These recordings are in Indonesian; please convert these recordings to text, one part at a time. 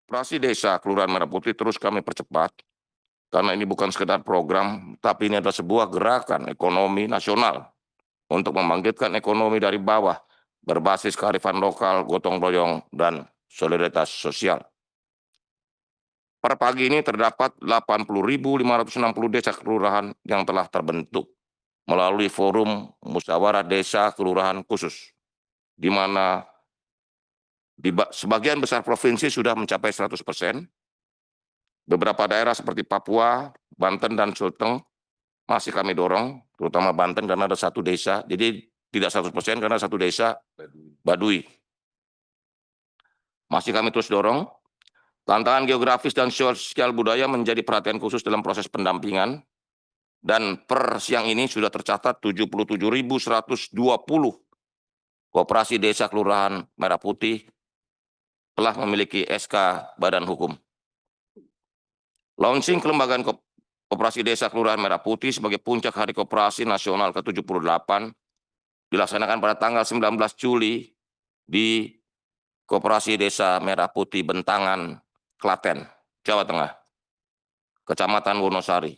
Operasi Desa Kelurahan Merah Putih terus kami percepat, karena ini bukan sekedar program, tapi ini adalah sebuah gerakan ekonomi nasional untuk membangkitkan ekonomi dari bawah, berbasis kearifan lokal, gotong royong, dan solidaritas sosial. Per pagi ini terdapat 80.560 desa kelurahan yang telah terbentuk melalui forum musyawarah desa kelurahan khusus, di mana sebagian besar provinsi sudah mencapai 100%, beberapa daerah seperti Papua, Banten, dan Sulteng masih kami dorong, terutama Banten karena ada satu desa, jadi tidak 100% karena satu desa Baduy. Masih kami terus dorong. Tantangan geografis dan sosial budaya menjadi perhatian khusus dalam proses pendampingan, dan per siang ini sudah tercatat 77.120 koperasi desa kelurahan Merah Putih telah memiliki SK Badan Hukum. Launching kelembagaan Koperasi Desa Kelurahan Merah Putih sebagai puncak Hari Koperasi Nasional ke-78 dilaksanakan pada tanggal 19 Juli di Koperasi Desa Merah Putih Bentangan, Klaten, Jawa Tengah, Kecamatan Wonosari.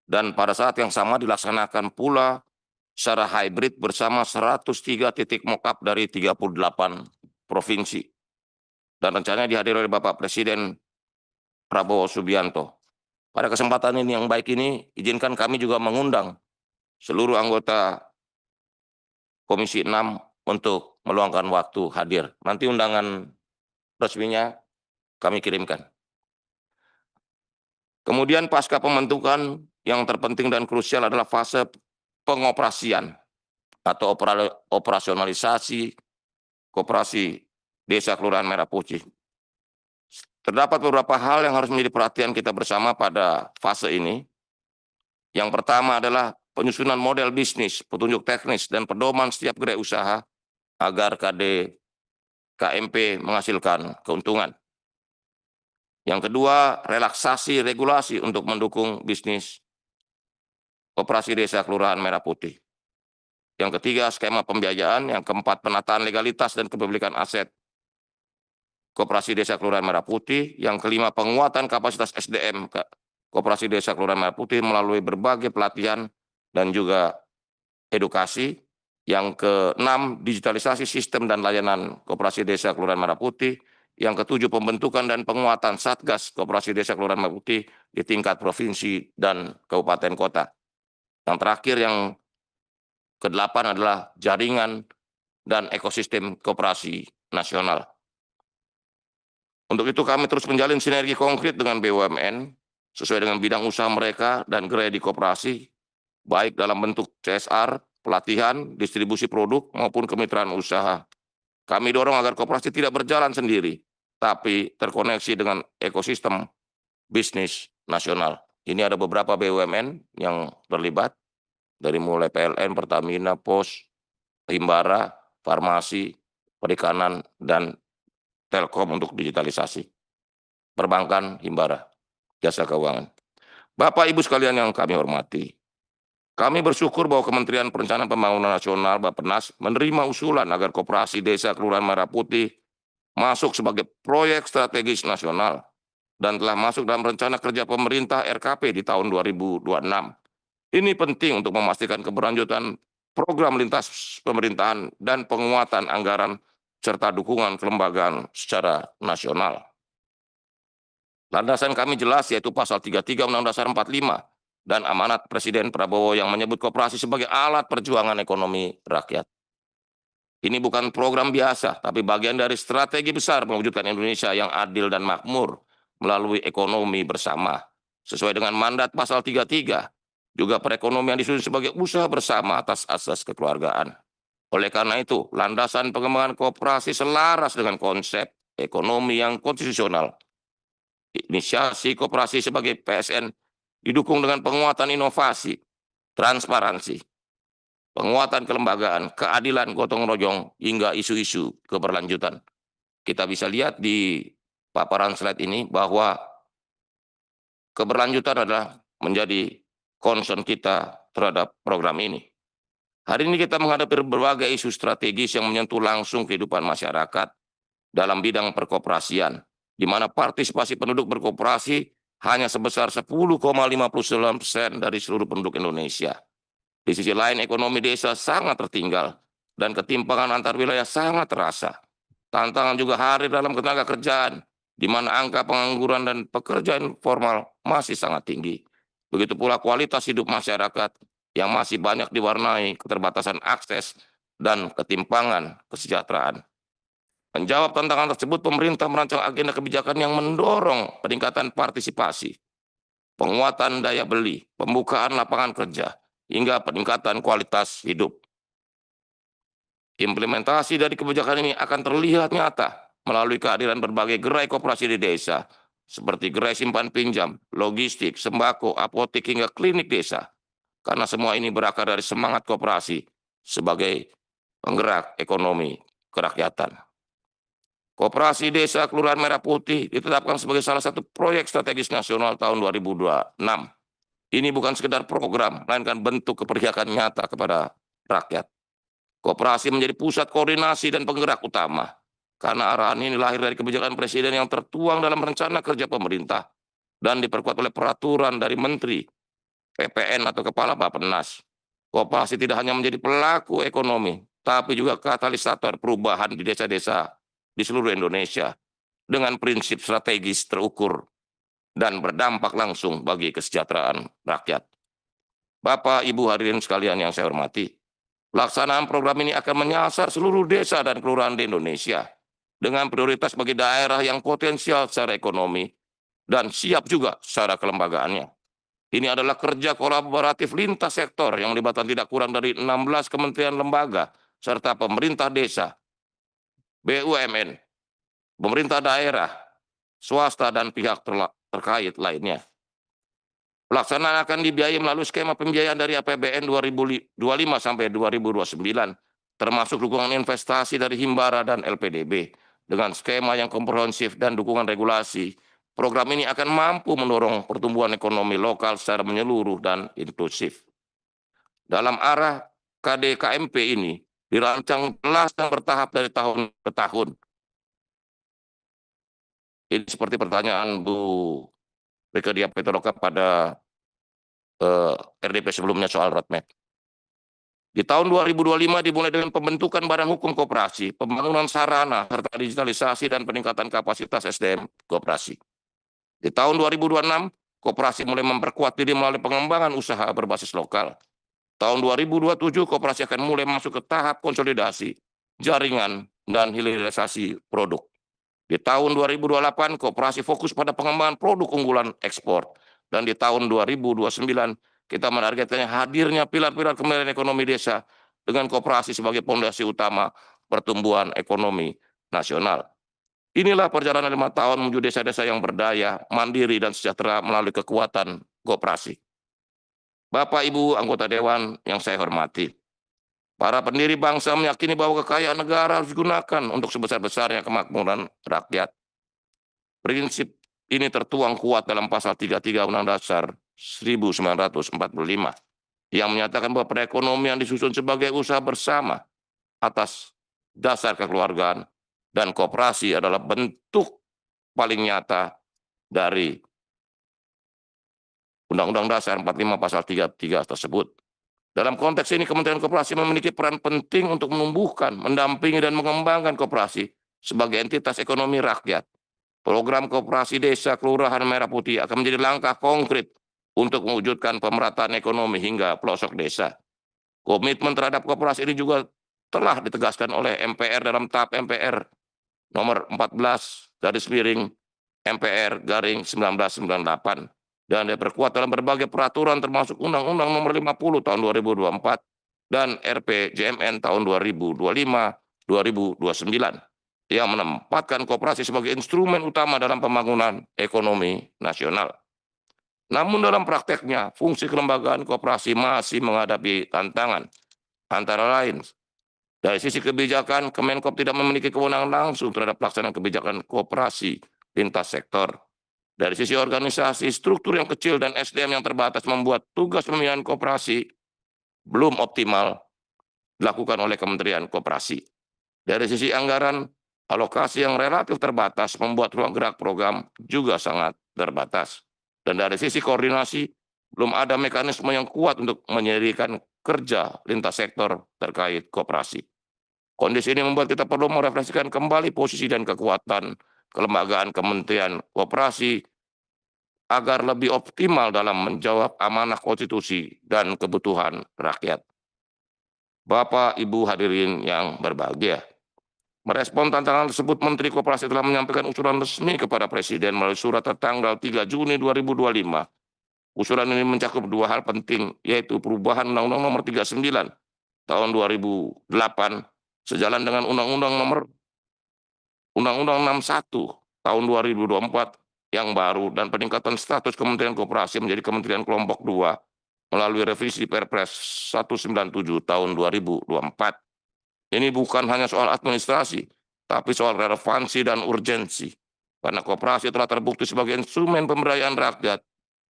Dan pada saat yang sama dilaksanakan pula secara hybrid bersama 103 titik mock-up dari 38 provinsi. Dan rencananya dihadiri oleh Bapak Presiden Prabowo Subianto. Pada kesempatan ini yang baik ini, izinkan kami juga mengundang seluruh anggota Komisi 6 untuk meluangkan waktu hadir. Nanti undangan resminya kami kirimkan. Kemudian pasca pembentukan yang terpenting dan krusial adalah fase pengoperasian atau operasionalisasi Koperasi Desa Kelurahan Merah Putih. Terdapat beberapa hal yang harus menjadi perhatian kita bersama pada fase ini. Yang pertama adalah penyusunan model bisnis, petunjuk teknis, dan pedoman setiap gerai usaha agar KMP menghasilkan keuntungan. Yang kedua, relaksasi regulasi untuk mendukung bisnis Koperasi Desa Kelurahan Merah Putih. Yang ketiga, skema pembiayaan. Yang keempat, penataan legalitas dan kepemilikan aset Koperasi Desa Kelurahan Merah Putih. Yang kelima, penguatan kapasitas SDM Koperasi Desa Kelurahan Merah Putih melalui berbagai pelatihan dan juga edukasi. Yang keenam, digitalisasi sistem dan layanan Koperasi Desa Kelurahan Merah Putih. Yang ketujuh, pembentukan dan penguatan Satgas Koperasi Desa Kelurahan Merah Putih di tingkat provinsi dan kabupaten kota. Yang terakhir, yang kedelapan adalah jaringan dan ekosistem koperasi nasional. Untuk itu kami terus menjalin sinergi konkret dengan BUMN sesuai dengan bidang usaha mereka dan gerai di koperasi, baik dalam bentuk CSR, pelatihan, distribusi produk, maupun kemitraan usaha. Kami dorong agar koperasi tidak berjalan sendiri, tapi terkoneksi dengan ekosistem bisnis nasional. Ini ada beberapa BUMN yang terlibat, dari mulai PLN, Pertamina, POS, Himbara, farmasi, perikanan, dan Telkom untuk digitalisasi. Perbankan, Himbara, jasa keuangan. Bapak Ibu sekalian yang kami hormati, kami bersyukur bahwa Kementerian Perencanaan Pembangunan Nasional Bappenas menerima usulan agar Koperasi Desa Kelurahan Merah Putih masuk sebagai proyek strategis nasional dan telah masuk dalam rencana kerja pemerintah RKP di tahun 2026. Ini penting untuk memastikan keberlanjutan program lintas pemerintahan dan penguatan anggaran serta dukungan kelembagaan secara nasional. Landasan kami jelas, yaitu pasal 33 Undang-Undang Dasar 45 dan amanat Presiden Prabowo yang menyebut koperasi sebagai alat perjuangan ekonomi rakyat. Ini bukan program biasa, tapi bagian dari strategi besar mewujudkan Indonesia yang adil dan makmur melalui ekonomi bersama. Sesuai dengan mandat pasal 33, juga perekonomian disusun sebagai usaha bersama atas asas kekeluargaan. Oleh karena itu, landasan pengembangan koperasi selaras dengan konsep ekonomi yang konstitusional. Inisiasi koperasi sebagai PSN didukung dengan penguatan inovasi, transparansi, penguatan kelembagaan, keadilan gotong royong, hingga isu-isu keberlanjutan. Kita bisa lihat di paparan slide ini bahwa keberlanjutan adalah menjadi concern kita terhadap program ini. Hari ini kita menghadapi berbagai isu strategis yang menyentuh langsung kehidupan masyarakat dalam bidang perkoperasian. di mana partisipasi penduduk berkoperasi hanya sebesar 10,59% dari seluruh penduduk Indonesia. Di sisi lain, ekonomi desa sangat tertinggal dan ketimpangan antar wilayah sangat terasa. Tantangan juga hadir dalam tenaga kerjaan, di mana angka pengangguran dan pekerjaan informal masih sangat tinggi. Begitu pula kualitas hidup masyarakat yang masih banyak diwarnai keterbatasan akses dan ketimpangan kesejahteraan. Menjawab tantangan tersebut, pemerintah merancang agenda kebijakan yang mendorong peningkatan partisipasi, penguatan daya beli, pembukaan lapangan kerja, hingga peningkatan kualitas hidup. Implementasi dari kebijakan ini akan terlihat nyata melalui kehadiran berbagai gerai koperasi di desa, seperti gerai simpan pinjam, logistik, sembako, apotek, hingga klinik desa. Karena semua ini berakar dari semangat koperasi sebagai penggerak ekonomi kerakyatan. Koperasi Desa Kelurahan Merah Putih ditetapkan sebagai salah satu proyek strategis nasional tahun 2026. Ini bukan sekedar program, melainkan bentuk keperpihakan nyata kepada rakyat. Koperasi menjadi pusat koordinasi dan penggerak utama, karena arahan ini lahir dari kebijakan Presiden yang tertuang dalam rencana kerja pemerintah dan diperkuat oleh peraturan dari Menteri, PPN atau Kepala Bappenas. Koperasi tidak hanya menjadi pelaku ekonomi, tapi juga katalisator perubahan di desa-desa di seluruh Indonesia dengan prinsip strategis terukur dan berdampak langsung bagi kesejahteraan rakyat. Bapak, Ibu hadirin sekalian yang saya hormati, pelaksanaan program ini akan menyasar seluruh desa dan kelurahan di Indonesia dengan prioritas bagi daerah yang potensial secara ekonomi dan siap juga secara kelembagaannya. Ini adalah kerja kolaboratif lintas sektor yang melibatkan tidak kurang dari 16 kementerian lembaga serta pemerintah desa, BUMN, pemerintah daerah, swasta, dan pihak terkait lainnya. Pelaksanaan akan dibiayai melalui skema pembiayaan dari APBN 2025 sampai 2029, termasuk dukungan investasi dari Himbara dan LPDB. Dengan skema yang komprehensif dan dukungan regulasi, program ini akan mampu mendorong pertumbuhan ekonomi lokal secara menyeluruh dan inklusif. Dalam arah KDKMP ini dirancang jelas dan bertahap dari tahun ke tahun. Ini seperti pertanyaan Bu Rike Diah Pitaloka pada RDP sebelumnya soal roadmap. Di tahun 2025 dimulai dengan pembentukan badan hukum koperasi, pembangunan sarana, serta digitalisasi dan peningkatan kapasitas SDM koperasi. Di tahun 2026, koperasi mulai memperkuat diri melalui pengembangan usaha berbasis lokal. Tahun 2027, koperasi akan mulai masuk ke tahap konsolidasi, jaringan, dan hilirisasi produk. Di tahun 2028, koperasi fokus pada pengembangan produk unggulan ekspor. Dan di tahun 2029, kita menargetkannya hadirnya pilar-pilar kembalian ekonomi desa dengan koperasi sebagai fondasi utama pertumbuhan ekonomi nasional. Inilah perjalanan 5 tahun menuju desa-desa yang berdaya, mandiri, dan sejahtera melalui kekuatan koperasi. Bapak, Ibu, anggota Dewan yang saya hormati, para pendiri bangsa meyakini bahwa kekayaan negara harus digunakan untuk sebesar-besarnya kemakmuran rakyat. Prinsip ini tertuang kuat dalam pasal 33 Undang-Undang Dasar 1945 yang menyatakan bahwa perekonomian disusun sebagai usaha bersama atas dasar kekeluargaan dan koperasi adalah bentuk paling nyata dari Undang-Undang Dasar 45 pasal 33 tersebut. Dalam konteks ini, Kementerian Koperasi memiliki peran penting untuk menumbuhkan, mendampingi, dan mengembangkan koperasi sebagai entitas ekonomi rakyat. Program Koperasi Desa Kelurahan Merah Putih akan menjadi langkah konkret untuk mewujudkan pemerataan ekonomi hingga pelosok desa. Komitmen terhadap koperasi ini juga telah ditegaskan oleh MPR dalam tahap MPR nomor 14/MPR/1998 dan diperkuat dalam berbagai peraturan termasuk Undang-Undang nomor 50 tahun 2024 dan RPJMN tahun 2025-2029 yang menempatkan koperasi sebagai instrumen utama dalam pembangunan ekonomi nasional. Namun dalam prakteknya, fungsi kelembagaan koperasi masih menghadapi tantangan. Antara lain, dari sisi kebijakan, Kemenkop tidak memiliki kewenangan langsung terhadap pelaksanaan kebijakan koperasi lintas sektor. Dari sisi organisasi, struktur yang kecil dan SDM yang terbatas membuat tugas pembinaan koperasi belum optimal dilakukan oleh Kementerian Koperasi. Dari sisi anggaran, Alokasi yang relatif terbatas membuat ruang gerak program juga sangat terbatas. Dan dari sisi koordinasi, belum ada mekanisme yang kuat untuk menyediakan kerja lintas sektor terkait koperasi. Kondisi ini membuat kita perlu merefleksikan kembali posisi dan kekuatan kelembagaan Kementerian Koperasi agar lebih optimal dalam menjawab amanah konstitusi dan kebutuhan rakyat. Bapak, Ibu hadirin yang berbahagia, merespon tantangan tersebut, Menteri Koperasi telah menyampaikan usulan resmi kepada Presiden melalui surat tertanggal 3 Juni 2025. Usulan ini mencakup dua hal penting, yaitu perubahan Undang-Undang Nomor 39 Tahun 2008 sejalan dengan Undang-Undang Nomor 61 Tahun 2024 yang baru dan peningkatan status Kementerian Koperasi menjadi Kementerian Kelompok 2 melalui revisi Perpres 197 Tahun 2024. Ini bukan hanya soal administrasi, tapi soal relevansi dan urgensi. Karena koperasi telah terbukti sebagai instrumen pemberdayaan rakyat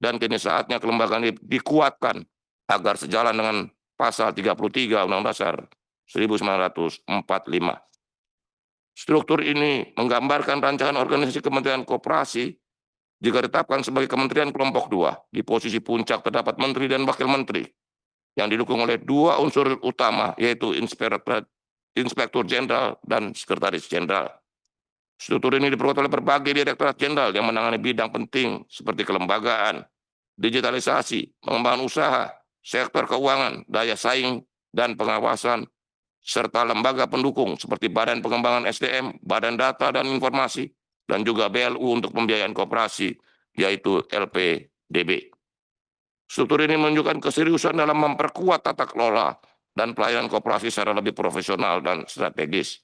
dan kini saatnya kelembagaan ini dikuatkan agar sejalan dengan pasal 33 Undang-Undang Dasar 1945. Struktur ini menggambarkan rancangan organisasi Kementerian Koperasi jika ditetapkan sebagai Kementerian Kelompok 2. Di posisi puncak terdapat Menteri dan Wakil Menteri yang didukung oleh dua unsur utama, yaitu Inspektur Jenderal dan Sekretaris Jenderal. Struktur ini diperkuat oleh berbagai Direktorat Jenderal yang menangani bidang penting seperti kelembagaan, digitalisasi, pengembangan usaha, sektor keuangan, daya saing, dan pengawasan, serta lembaga pendukung seperti Badan Pengembangan SDM, Badan Data dan Informasi, dan juga BLU untuk pembiayaan koperasi, yaitu LPDB. Struktur ini menunjukkan keseriusan dalam memperkuat tata kelola dan pelayanan koperasi secara lebih profesional dan strategis.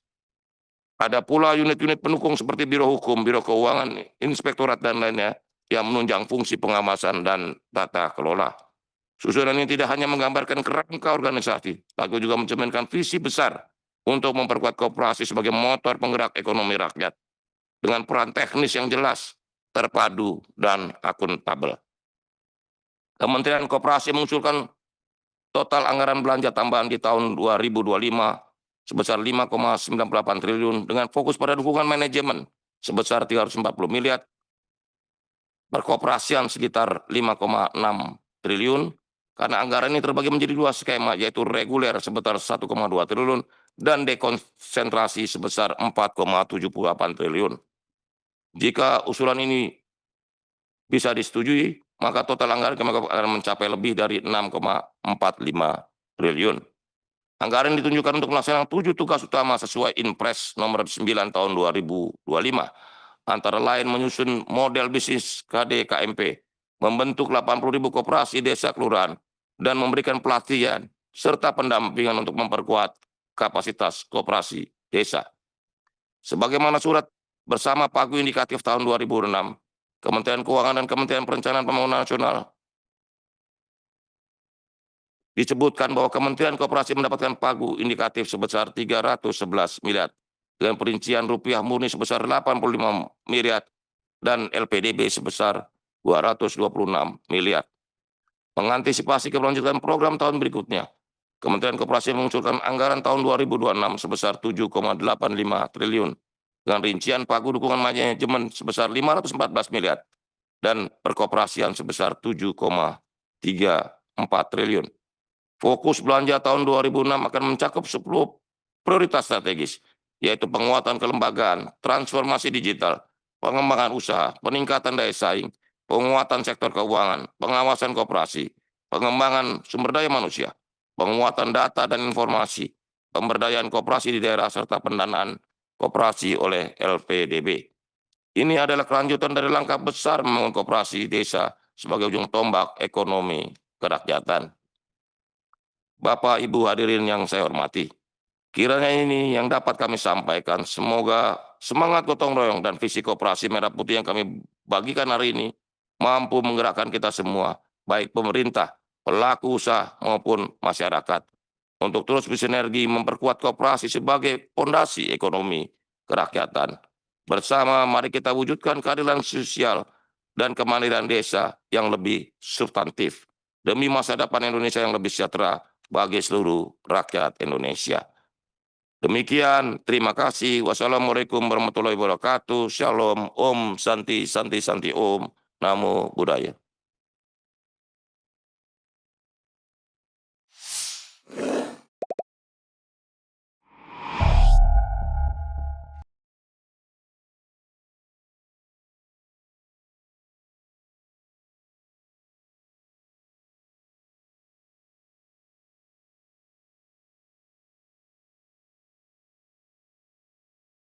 Ada pula unit-unit pendukung seperti Biro Hukum, Biro Keuangan, Inspektorat, dan lainnya yang menunjang fungsi pengawasan dan tata kelola. Susunan ini tidak hanya menggambarkan kerangka organisasi, tapi juga mencerminkan visi besar untuk memperkuat koperasi sebagai motor penggerak ekonomi rakyat dengan peran teknis yang jelas, terpadu, dan akuntabel. Kementerian Koperasi mengusulkan total anggaran belanja tambahan di tahun 2025 sebesar 5,98 triliun dengan fokus pada dukungan manajemen sebesar 340 miliar, perkoperasian sekitar 5,6 triliun, karena anggaran ini terbagi menjadi dua skema, yaitu reguler sebesar 1,2 triliun dan dekonsentrasi sebesar 4,78 triliun. Jika usulan ini bisa disetujui, maka total anggaran akan mencapai lebih dari 6,45 triliun. Anggaran ditunjukkan untuk melaksanakan 7 tugas utama sesuai Inpres nomor 9 tahun 2025. Antara lain menyusun model bisnis KD-KMP, membentuk 80.000 koperasi desa kelurahan, dan memberikan pelatihan serta pendampingan untuk memperkuat kapasitas koperasi desa. Sebagaimana surat bersama Pagu Indikatif tahun 2006, Kementerian Keuangan dan Kementerian Perencanaan Pembangunan Nasional disebutkan bahwa Kementerian Koperasi mendapatkan pagu indikatif sebesar 311 miliar dengan perincian rupiah murni sebesar 85 miliar dan LPDB sebesar 226 miliar. Mengantisipasi keberlanjutan program tahun berikutnya, Kementerian Koperasi mengusulkan anggaran tahun 2026 sebesar 7,85 triliun dengan rincian pagu dukungan manajemen sebesar 514 miliar dan perkoperasian sebesar 7,34 triliun. Fokus belanja tahun 2006 akan mencakup 10 prioritas strategis, yaitu penguatan kelembagaan, transformasi digital, pengembangan usaha, peningkatan daya saing, penguatan sektor keuangan, pengawasan koperasi, pengembangan sumber daya manusia, penguatan data dan informasi, pemberdayaan koperasi di daerah, serta pendanaan koperasi oleh LPDB. Ini adalah kelanjutan dari langkah besar membangun koperasi desa sebagai ujung tombak ekonomi kerakyatan. Bapak, Ibu hadirin yang saya hormati, kiranya ini yang dapat kami sampaikan. Semoga semangat gotong royong dan visi koperasi Merah Putih yang kami bagikan hari ini mampu menggerakkan kita semua, baik pemerintah, pelaku usaha maupun masyarakat, untuk terus bersinergi memperkuat koperasi sebagai fondasi ekonomi kerakyatan. Bersama mari kita wujudkan keadilan sosial dan kemandirian desa yang lebih substantif demi masa depan Indonesia yang lebih sejahtera bagi seluruh rakyat Indonesia. Demikian, terima kasih. Wassalamualaikum warahmatullahi wabarakatuh. Shalom, Om, Santi, Santi, Santi, Om. Namo Buddhaya.